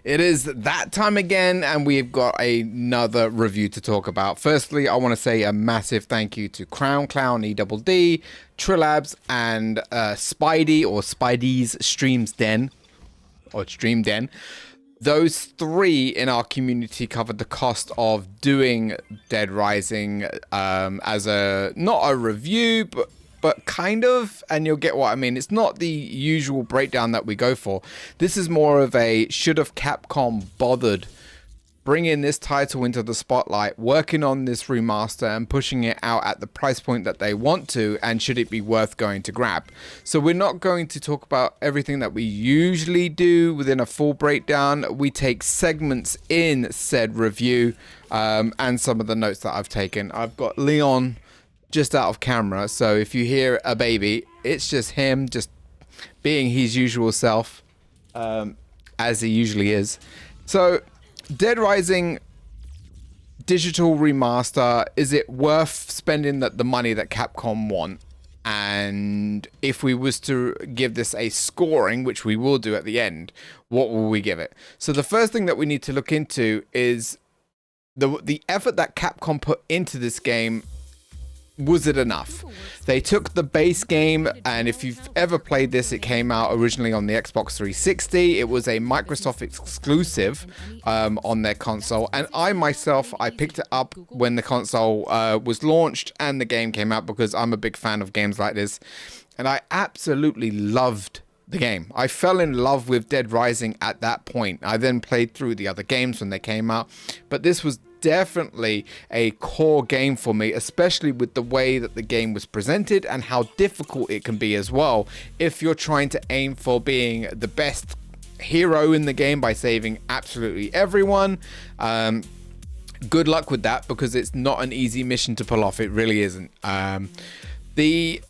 It is that time again, and we've got another review to talk about. Firstly, I want to say a massive thank you to CrownClownEDD, Trilabs, and Spidey, or Spidey's Streams Den, or Stream Den. Those three in our community covered the cost of doing Dead Rising as not a review, but kind of, and you'll get what I mean. It's not the usual breakdown that we go for. This is more of a should have Capcom bothered bringing this title into the spotlight, working on this remaster and pushing it out at the price point that they want to, and should it be worth going to grab. So we're not going to talk about everything that we usually do within a full breakdown. We take segments in said review and some of the notes that I've taken. I've got Leon just out of camera, so if you hear a baby, it's just him just being his usual self, as he usually is. So Dead Rising digital remaster, is it worth spending the money that Capcom want? And if we was to give this a scoring, which we will do at the end, what will we give it? So the first thing that we need to look into is the effort that Capcom put into this game. Was it enough? They took the base game, and if you've ever played this, it came out originally on the Xbox 360. It was a Microsoft exclusive on their console, and I picked it up when the console was launched and the game came out, because I'm a big fan of games like this, and I absolutely loved the game. I fell in love with Dead Rising at that point. I then played through the other games when they came out, but this was definitely a core game for me, especially with the way that the game was presented and how difficult it can be as well if you're trying to aim for being the best hero in the game by saving absolutely everyone. Good luck with that, because it's not an easy mission to pull off. It really isn't. The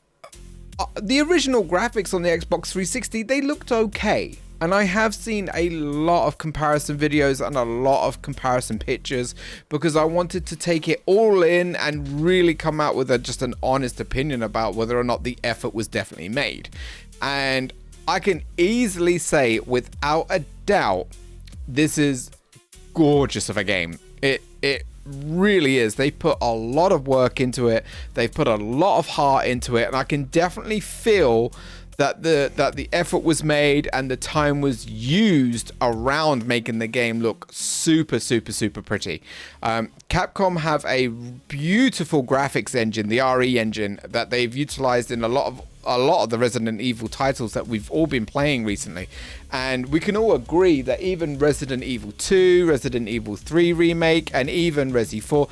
original graphics on the Xbox 360, they looked okay. And I have seen a lot of comparison videos and a lot of comparison pictures, because I wanted to take it all in and really come out with just an honest opinion about whether or not the effort was definitely made. And I can easily say without a doubt, this is gorgeous of a game. It really is. They put a lot of work into it. They've put a lot of heart into it, and I can definitely feel that the effort was made and the time was used around making the game look super pretty. Capcom have a beautiful graphics engine, the RE engine, that they've utilized in a lot of the Resident Evil titles that we've all been playing recently, and we can all agree that even Resident Evil 2, Resident Evil 3 remake, and even Resi 4,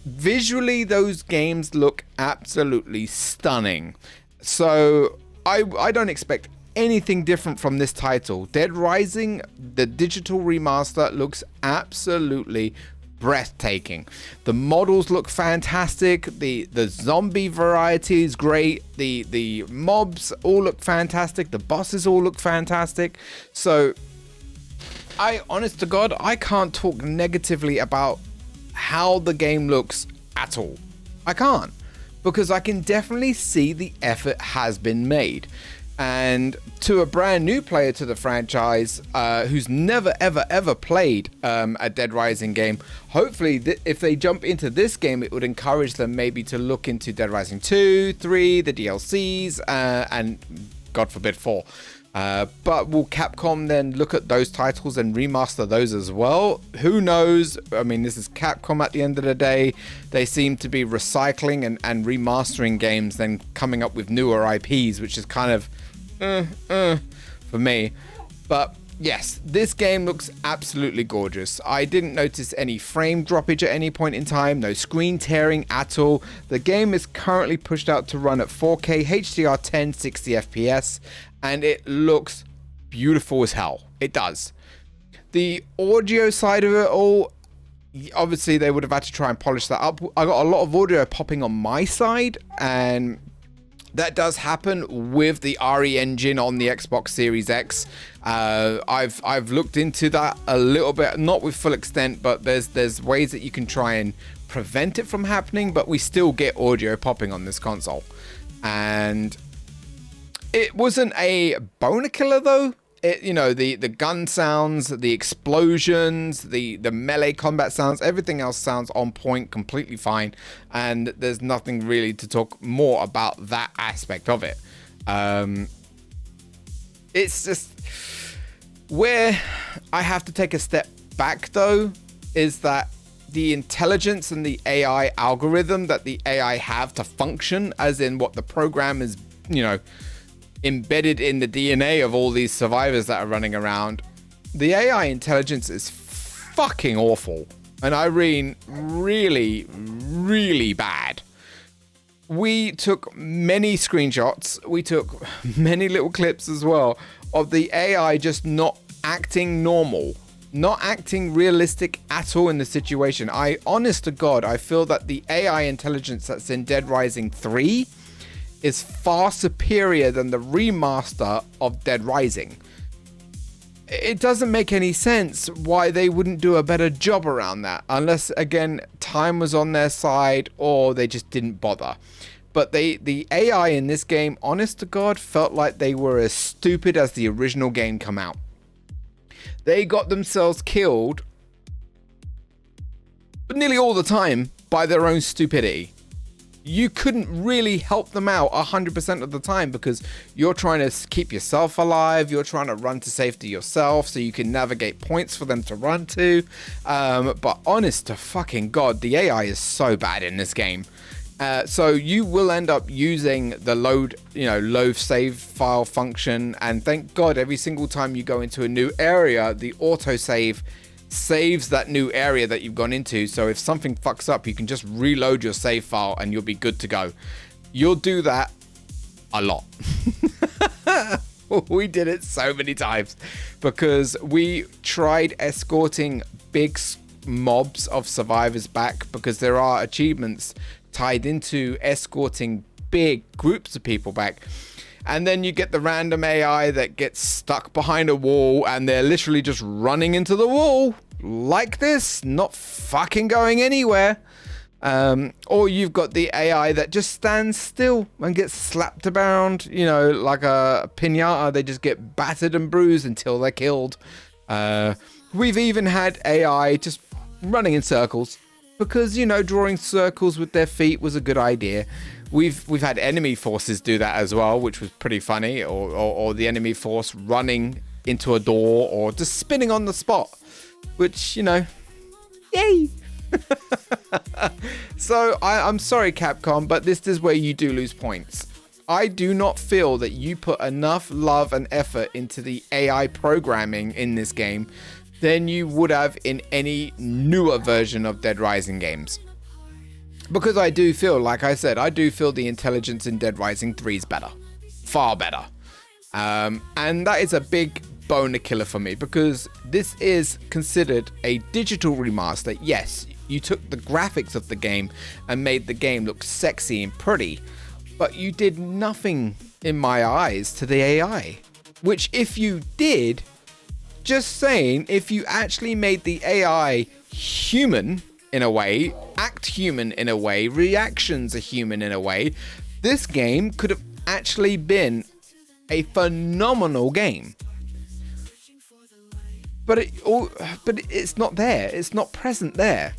visually those games look absolutely stunning. So I don't expect anything different from this title. Dead Rising, the digital remaster, looks absolutely breathtaking. The models look fantastic. The zombie variety is great. The mobs all look fantastic. The bosses all look fantastic. So honest to God, I can't talk negatively about how the game looks at all. I can't. Because I can definitely see the effort has been made. And to a brand new player to the franchise who's never ever played a Dead Rising game, hopefully if they jump into this game, it would encourage them maybe to look into Dead Rising 2, 3, the DLCs, and God forbid 4. But will Capcom then look at those titles and remaster those as well? Who knows? I mean, this is Capcom at the end of the day. They seem to be recycling and remastering games, then coming up with newer IPs, which is kind of for me. But yes, this game looks absolutely gorgeous. I didn't notice any frame droppage at any point in time, no screen tearing at all. The game is currently pushed out to run at 4K HDR10 60 FPS, and it looks beautiful as hell. It does. The audio side of it all, obviously they would have had to try and polish that up. I got a lot of audio popping on my side, and that does happen with the RE engine on the Xbox Series X. I've looked into that a little bit, not with full extent, but there's ways that you can try and prevent it from happening, but we still get audio popping on this console. And it wasn't a boner killer though. the gun sounds, the explosions, the melee combat sounds, everything else sounds on point, completely fine, and there's nothing really to talk more about that aspect of it. It's just where I have to take a step back, though, is that the intelligence and the AI algorithm that the AI have to function, as in what the program is, embedded in the DNA of all these survivors that are running around, the AI intelligence is fucking awful. And I mean, really, really bad. We took many screenshots. We took many little clips as well of the AI just not acting normal, not acting realistic at all in the situation. Honest to God, I feel that the AI intelligence that's in Dead Rising 3 is far superior than the remaster of Dead Rising. It doesn't make any sense why they wouldn't do a better job around that, unless, again, time was on their side or they just didn't bother. But the AI in this game, honest to God, felt like they were as stupid as the original game come out. They got themselves killed, but nearly all the time, by their own stupidity. You couldn't really help them out 100% of the time because you're trying to keep yourself alive. You're trying to run to safety yourself so you can navigate points for them to run to. But honest to fucking God, the AI is so bad in this game. So you will end up using the load save file function. And thank God every single time you go into a new area, the autosave saves that new area that you've gone into, so if something fucks up, you can just reload your save file and you'll be good to go. You'll do that a lot. We did it so many times because we tried escorting big mobs of survivors back, because there are achievements tied into escorting big groups of people back. And then you get the random AI that gets stuck behind a wall and they're literally just running into the wall like this, not fucking going anywhere. Or you've got the AI that just stands still and gets slapped around, like a piñata. They just get battered and bruised until they're killed. We've even had AI just running in circles because, drawing circles with their feet was a good idea. We've had enemy forces do that as well, which was pretty funny, or the enemy force running into a door or just spinning on the spot, which, yay. So I'm sorry, Capcom, but this is where you do lose points. I do not feel that you put enough love and effort into the AI programming in this game than you would have in any newer version of Dead Rising games. Because I do feel, like I said, I do feel the intelligence in Dead Rising 3 is better. Far better. And that is a big boner killer for me, because this is considered a digital remaster. Yes, you took the graphics of the game and made the game look sexy and pretty, but you did nothing, in my eyes, to the AI. Which, if you did, just saying, if you actually made the AI human in a way, act human in a way, reactions are human in a way, this game could have actually been a phenomenal game. But it's not there. It's not present there.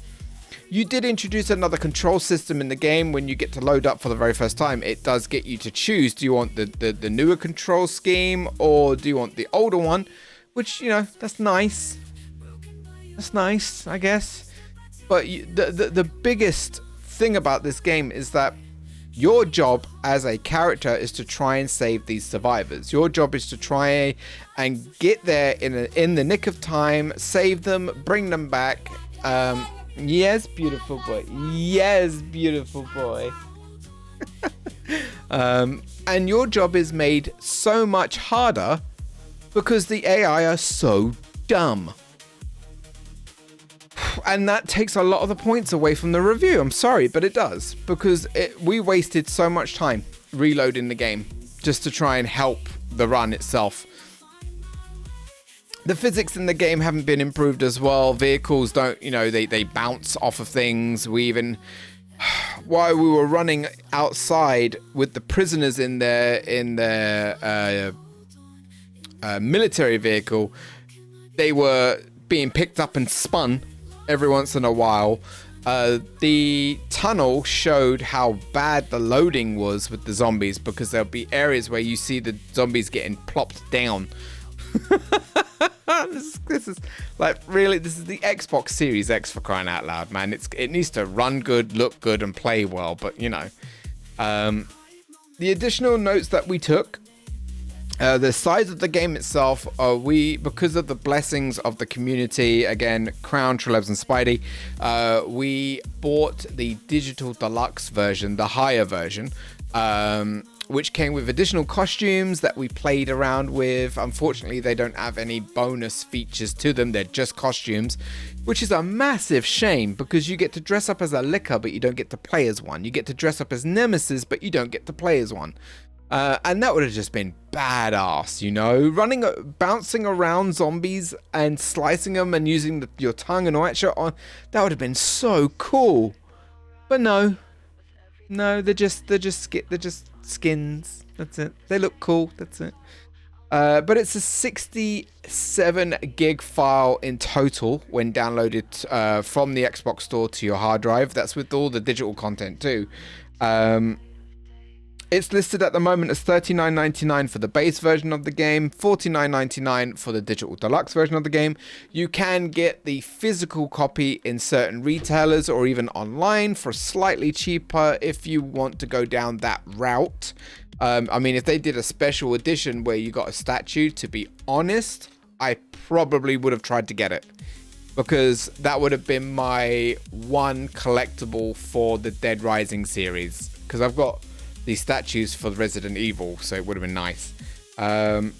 You did introduce another control system in the game when you get to load up for the very first time. It does get you to choose. Do you want the newer control scheme, or do you want the older one? Which, that's nice. That's nice, I guess. But the biggest thing about this game is that your job as a character is to try and save these survivors. Your job is to try and get there in the nick of time, save them, bring them back. Yes, beautiful boy. Yes, beautiful boy. And your job is made so much harder because the AI are so dumb. And that takes a lot of the points away from the review. I'm sorry, but it does. Because we wasted so much time reloading the game just to try and help the run itself. The physics in the game haven't been improved as well. Vehicles don't, they bounce off of things. We even, while we were running outside with the prisoners in their military vehicle. They were being picked up and spun every once in a while. The tunnel showed how bad the loading was with the zombies, because there'll be areas where you see the zombies getting plopped down. This is like, really, this is the Xbox Series X, for crying out loud, man. It needs to run good, look good, and play well. But you know, the additional notes that we took. The size of the game itself, because of the blessings of the community, again, Crown, Trilabs and Spidey, we bought the digital deluxe version, the higher version, which came with additional costumes that we played around with. Unfortunately, they don't have any bonus features to them. They're just costumes, which is a massive shame, because you get to dress up as a Licker, but you don't get to play as one. You get to dress up as Nemesis, but you don't get to play as one. And that would have just been badass, you know, bouncing around zombies and slicing them and using your tongue and all that shit on. That would have been so cool. But no, they're just skins. That's it. They look cool. That's it. But it's a 67 gig file in total when downloaded from the Xbox Store to your hard drive. That's with all the digital content too. It's listed at the moment as $39.99 for the base version of the game, $49.99 for the digital deluxe version of the game. You can get the physical copy in certain retailers or even online for slightly cheaper if you want to go down that route. I mean, if they did a special edition where you got a statue, to be honest, I probably would have tried to get it, because that would have been my one collectible for the Dead Rising series, because I've got these statues for Resident Evil, so it would have been nice. There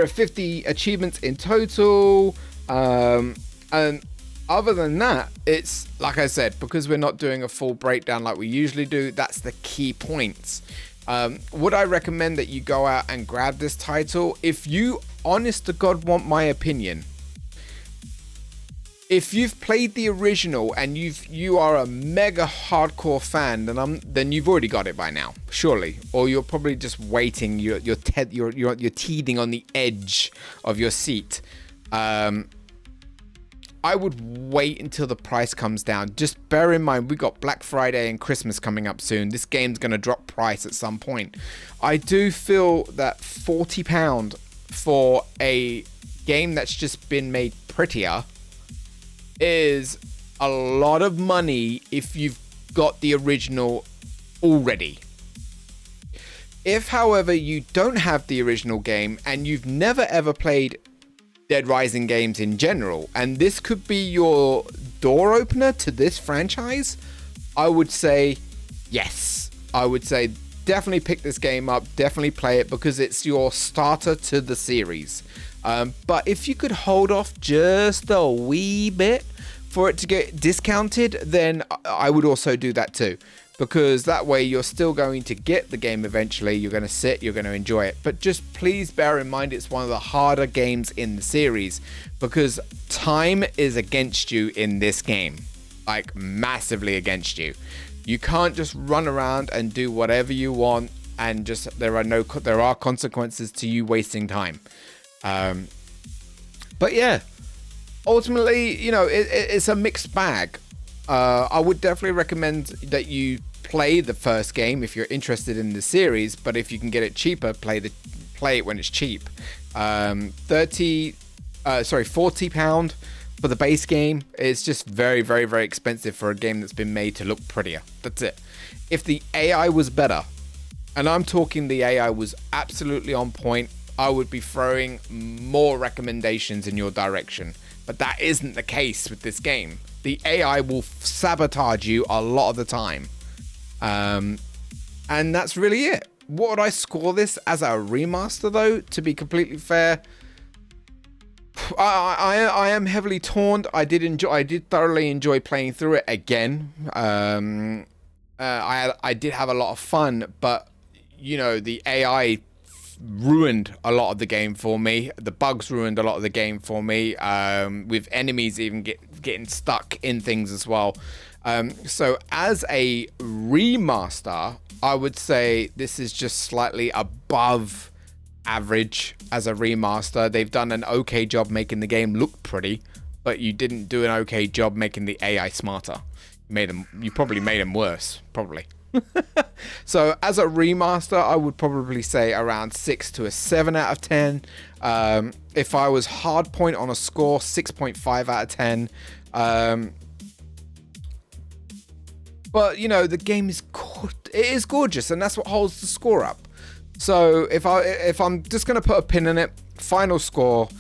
are 50 achievements in total, and other than that, it's like I said, because we're not doing a full breakdown like we usually do, that's the key points. Would I recommend that you go out and grab this title? If you, honest to God, want my opinion, if you've played the original and you are a mega hardcore fan, then you've already got it by now, surely. Or you're probably just waiting. You're teething on the edge of your seat. I would wait until the price comes down. Just bear in mind, we got Black Friday and Christmas coming up soon. This game's gonna drop price at some point. I do feel that £40 for a game that's just been made prettier is a lot of money if you've got the original already. If, however, you don't have the original game and you've never ever played Dead Rising games in general, and this could be your door opener to this franchise, I would say yes. I would say definitely pick this game up, definitely play it, because it's your starter to the series. But if you could hold off just a wee bit for it to get discounted, then I would also do that too, because that way you're still going to get the game eventually. You're going to sit, you're going to enjoy it. But just please bear in mind, it's one of the harder games in the series, because time is against you in this game, like massively against you. You can't just run around and do whatever you want, and just there are consequences to you wasting time. But yeah, ultimately, you know, it's a mixed bag. I would definitely recommend that you play the first game if you're interested in the series, but if you can get it cheaper, play it when it's cheap. £40 for the base game is just very, very, very expensive for a game that's been made to look prettier. That's it. If the AI was better, and I'm talking the AI was absolutely on point, I would be throwing more recommendations in your direction. But that isn't the case with this game. The AI will sabotage you a lot of the time. And that's really it. What would I score this as a remaster, though? To be completely fair, I am heavily torn. I did thoroughly enjoy playing through it again. I did have a lot of fun, but you know, the AI ruined a lot of the game for me. The bugs ruined a lot of the game for me, with enemies even getting stuck in things as well. So as a remaster, I would say this is just slightly above average as a remaster. They've done an okay job making the game look pretty, but you didn't do an okay job making the AI smarter. You probably made them worse, probably. So as a remaster, I would probably say around 6 to a 7 out of 10. If I was hard point on a score, 6.5 out of 10. But you know, the game is it is gorgeous, and that's what holds the score up. So if I'm just gonna put a pin in it, final score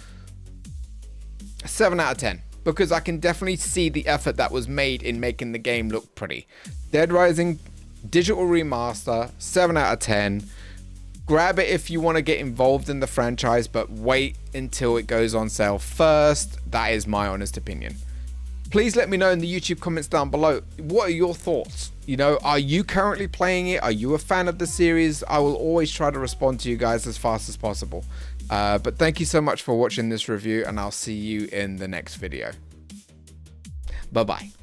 7 out of 10, because I can definitely see the effort that was made in making the game look pretty. Dead Rising digital remaster, 7 out of 10. Grab it if you want to get involved in the franchise, but wait until it goes on sale first. That is my honest opinion. Please let me know in the YouTube comments down below, what are your thoughts? You know, are you currently playing it? Are you a fan of the series? I will always try to respond to you guys as fast as possible. But thank you so much for watching this review, and I'll see you in the next video. Bye bye.